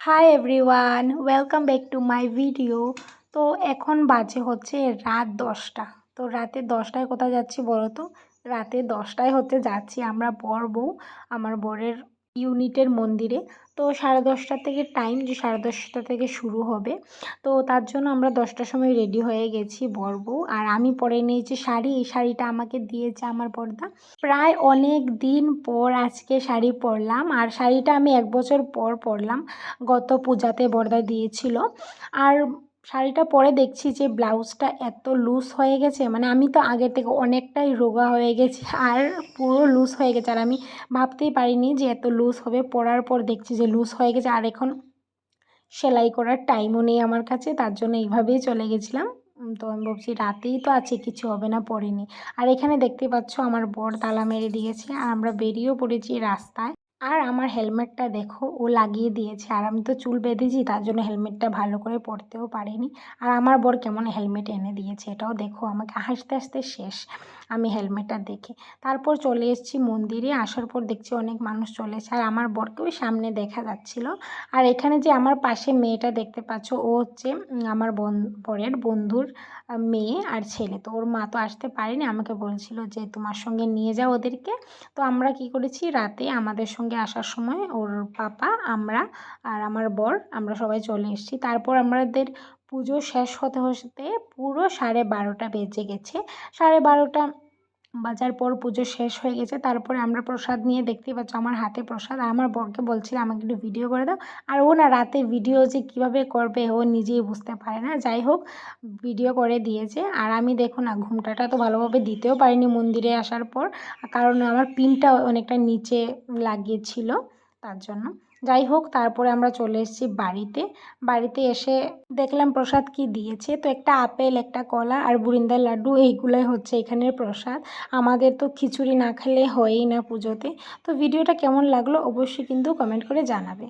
Hi everyone, welcome back to my video. তো এখন বাজে হচ্ছে রাত 10টা। তো রাতে 10টায় কোথায় যাচ্ছি বলো তো? রাতে 10টায় হচ্ছে যাচ্ছি আমরা বর বউ আমার বরের ইউনিটের মন্দিরে। তো 10:30 থেকে টাইম, যে 10:30 থেকে শুরু হবে। তো তার জন্য আমরা 10টার সময় রেডি হয়ে গেছি বর বউ। আর আমি পরে নিয়েছি শাড়ি। এই শাড়িটা আমাকে দিয়েছে আমার বড়দা। প্রায় অনেক দিন পর আজকে শাড়ি পরলাম, আর শাড়িটা আমি 1 বছর পর পরলাম। গত পূজাতে বড়দা দিয়েছিল। আর শাড়িটা পরে দেখছি যে ব্লাউজটা এত লুজ হয়ে গেছে, মানে আমি তো আগের থেকে অনেকটাই রোগা হয়ে গেছি, আর পুরো লুজ হয়ে গেছে। আর আমি ভাবতেই পারিনি যে এত লুজ হবে। পরার পর দেখছি যে লুজ হয়ে গেছে। আর এখন সেলাই করার টাইমও নেই আমার কাছে, তার জন্য এইভাবেই চলে গেছিলাম। তো আমি ভাবছি রাতেই তো আছে, কিছু হবে না, পড়িনি। আর এখানে দেখতে পাচ্ছ আমার বর তালা মেরে দিয়েছে, আর আমরা বেরিয়েও পড়েছি রাস্তায়। আর আমার হেলমেটটা দেখো, ও লাগিয়ে দিয়েছে। আর আমি তো চুল বেঁধেছি, তার জন্য হেলমেটটা ভালো করে পরতেও পারিনি। আর আমার বর কেমন হেলমেট এনে দিয়েছে, এটাও দেখো। আমাকে হাসতে হাসতে শেষ আমি হেলমেটটা দেখে। তারপর চলে এসেছি মন্দিরে। আসার পর দেখছি অনেক মানুষ চলেছে, আর আমার বরকে ওই সামনে দেখা যাচ্ছিল। আর এখানে যে আমার পাশে মেয়েটা দেখতে পাচ্ছ, ও হচ্ছে আমার বরের বন্ধুর মেয়ে আর ছেলে। তো ওর মা তো আসতে পারেনি, আমাকে বলছিল যে তোমার সঙ্গে নিয়ে যাও ওদেরকে। তো আমরা কি করেছি, রাতে আমাদের সঙ্গে আসার সময় ওর পাপা, আমরা আর আমার বর, আমরা সবাই চলে এসেছি। তারপর আমাদের পুজো শেষ হতে হতে পুরো 12:30 বেজে গেছে। 12:30 বাজার পর পুজো শেষ হয়ে গেছে। তারপরে আমরা প্রসাদ নিয়ে, দেখতেই পাচ্ছ আমার হাতে প্রসাদ। আর আমার বরকে বলছিলাম আমাকে একটু ভিডিও করে দাও। আর ও না রাতে ভিডিও যে কীভাবে করবে ও নিজেই বুঝতে পারে না। যাই হোক, ভিডিও করে দিয়েছে। আর আমি দেখো না, ঘুমটাটা তো ভালোভাবে দিতেও পারিনি মন্দিরে আসার পর, কারণ আমার পিনটা অনেকটা নিচে লাগিয়েছিল, তার জন্য। যাই হোক, তারপরে আমরা চলে এসেছি বাড়িতে। বাড়িতে এসে দেখলাম প্রসাদ কি দিয়েছে। তো একটা আপেল, একটা কলা আর বুরিন্দার লাড্ডু, এইগুলোই হচ্ছে এখানের প্রসাদ। আমাদের তো খিচুড়ি না খেলে হয়ই না পুজোতে। তো ভিডিওটা কেমন লাগলো অবশ্যই কিন্তু কমেন্ট করে জানাবে।